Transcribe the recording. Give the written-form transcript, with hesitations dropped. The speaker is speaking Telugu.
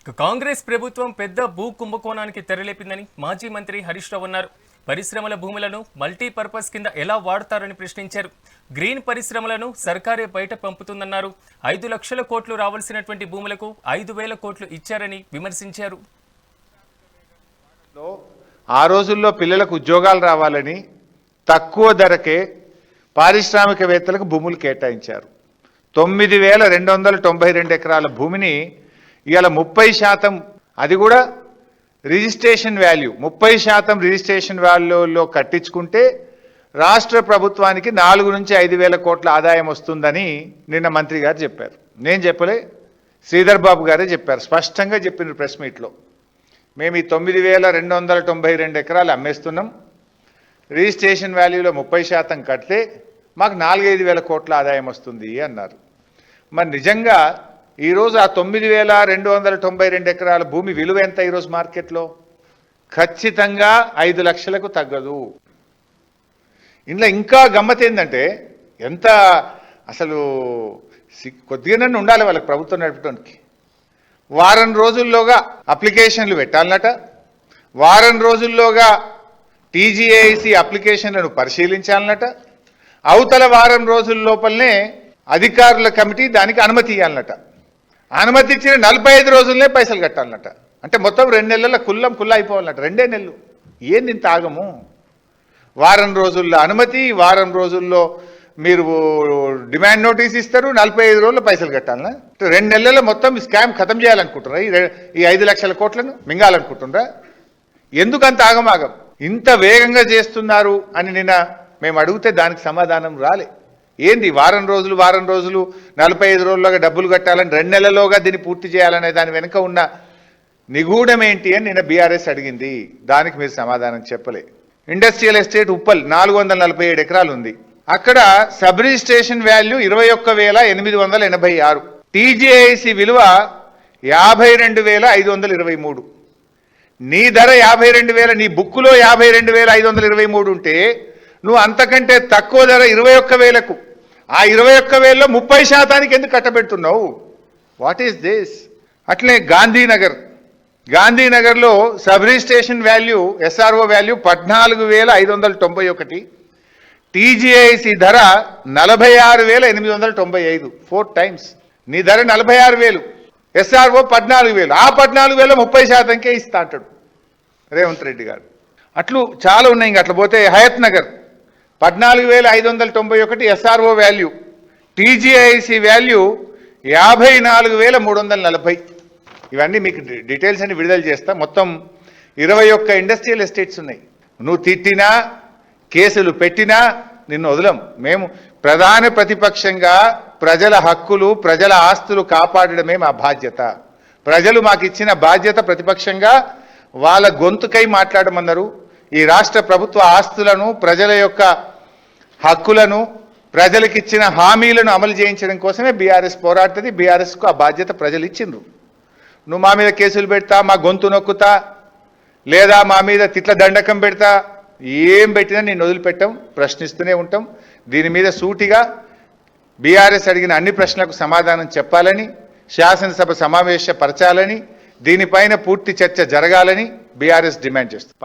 కాంగ్రెస్ ప్రభుత్వం పెద్ద భూ కుంభకోణానికి తెరలేపిందని మాజీ మంత్రి హరీష్ రావు అన్నారు. పరిశ్రమల భూములను మల్టీపర్పస్ కింద ఎలా వాడతారని ప్రశ్నించారు. గ్రీన్ పరిశ్రమలను సర్కారే బయట పంపుతుందన్నారు. 5 లక్షల కోట్లు రావాల్సినటువంటి భూములకు 5,000 కోట్లు ఇచ్చారని విమర్శించారు. ఆ రోజుల్లో పిల్లలకు ఉద్యోగాలు రావాలని తక్కువ ధరకే పారిశ్రామికవేత్తలకు భూములు కేటాయించారు. 9,292 ఎకరాల భూమిని ఇవాళ 30%, అది కూడా రిజిస్ట్రేషన్ వాల్యూ 30% రిజిస్ట్రేషన్ వాల్యూలో కట్టించుకుంటే రాష్ట్ర ప్రభుత్వానికి 4 నుంచి 5,000 కోట్ల ఆదాయం వస్తుందని నిన్న మంత్రి గారు చెప్పారు. నేను చెప్పలే, శ్రీధర్ బాబు గారే చెప్పారు. స్పష్టంగా చెప్పిన ప్రెస్ మీట్లో, మేము ఈ 9,292 ఎకరాలు అమ్మేస్తున్నాం, రిజిస్ట్రేషన్ వాల్యూలో 30% కడితే మాకు 4-5 వేల కోట్ల ఆదాయం వస్తుంది అన్నారు. మరి నిజంగా ఈరోజు ఆ 9,292 ఎకరాల భూమి విలువ ఎంత ఈరోజు మార్కెట్లో? ఖచ్చితంగా 5 లక్షలకు తగ్గదు. ఇంట్లో ఇంకా గమ్మత్ ఏంటంటే, ఎంత అసలు కొద్దిగానే ఉండాలి వాళ్ళకి ప్రభుత్వం నడపడానికి. వారం రోజుల్లోగా అప్లికేషన్లు పెట్టాలన్నట, వారం రోజుల్లోగా టీజీఏఐసి అప్లికేషన్లను పరిశీలించాలన్నట, అవతల వారం రోజుల లోపలనే అధికారుల కమిటీ దానికి అనుమతి ఇవ్వాలన్నట. అనుమతి ఇచ్చిన 45 రోజులనే పైసలు కట్టాలన్నట. అంటే మొత్తం 2 నెలల కుల్ల అయిపోవాలన్నట. 2 నెలలు. ఏంది ఇంత ఆగము? వారం రోజుల్లో అనుమతి, వారం రోజుల్లో మీరు డిమాండ్ నోటీస్ ఇస్తారు, 45 రోజుల్లో పైసలు కట్టాలన్నా? 2 నెలల్లో మొత్తం స్కామ్ ఖతం చేయాలనుకుంటున్నారా? ఈ 5 లక్షల కోట్లను మింగాలనుకుంటున్నారా? ఎందుకంత ఆగమాగం? ఇంత వేగంగా చేస్తున్నారు అని నిన్న మేము అడిగితే దానికి సమాధానం రాలే. ఏంది వారం రోజులు 45 రోజుల్లోగా డబ్బులు కట్టాలని, 2 నెలల్లోగా దీన్ని పూర్తి చేయాలనే దాని వెనుక ఉన్న నిగూఢం ఏంటి అని నిన్న బీఆర్ఎస్ అడిగింది. దానికి మీరు సమాధానం చెప్పలే. ఇండస్ట్రియల్ ఎస్టేట్ ఉప్పల్ 447 ఎకరాలు ఉంది. అక్కడ సబ్ రిజిస్ట్రేషన్ వాల్యూ 21,886, టీజీఐసి విలువ 52,523. నీ ధర 52,000, నీ బుక్కులో 52,523 ఉంటే నువ్వు అంతకంటే తక్కువ ధర 21,000కు, ఆ 21,000లో 30% ఎందుకు కట్టబెడుతున్నావు? What is this? అట్లే గాంధీనగర్లో sub registration value SRO value 14,591, TGIC ధర 46,895, 4 టైమ్స్. నీ ధర 46,000, ఎస్ఆర్ఓ 14,000, ఆ 14,000 30%కే ఇస్తా అంటాడు రేవంత్ రెడ్డి గారు. అట్లు చాలా ఉన్నాయి. ఇంక అట్లా పోతే Hayath Nagar 14,591 SRO value, TGIC value 54,340. ఇవన్నీ మీకు డీటెయిల్స్ అన్ని విడుదల చేస్తా. మొత్తం 21 ఇండస్ట్రియల్ ఎస్టేట్స్ ఉన్నాయి. నువ్వు తిట్టినా, కేసులు పెట్టినా నిన్ను వదలం. మేము ప్రధాన ప్రతిపక్షంగా ప్రజల హక్కులు, ప్రజల ఆస్తులు కాపాడడమే మా బాధ్యత. ప్రజలు మాకు ఇచ్చిన బాధ్యత. ప్రతిపక్షంగా వాళ్ళ గొంతుకై మాట్లాడమన్నారు. ఈ రాష్ట్ర ప్రభుత్వ ఆస్తులను, ప్రజల యొక్క హక్కులను, ప్రజలకు ఇచ్చిన హామీలను అమలు చేయించడం కోసమే బీఆర్ఎస్ పోరాడుతుంది. బీఆర్ఎస్కు ఆ బాధ్యత ప్రజలు ఇచ్చిండ్రు. నువ్వు మా మీద కేసులు పెడతా, మా గొంతు నొక్కుతా, లేదా మా మీద తిట్ల దండకం పెడతా, ఏం పెట్టినా నేను వదిలిపెట్టాం, ప్రశ్నిస్తూనే ఉంటాం. దీని మీద సూటిగా బీఆర్ఎస్ అడిగిన అన్ని ప్రశ్నలకు సమాధానం చెప్పాలని, శాసనసభ సమావేశపరచాలని, దీనిపైన పూర్తి చర్చ జరగాలని బీఆర్ఎస్ డిమాండ్ చేస్తుంది.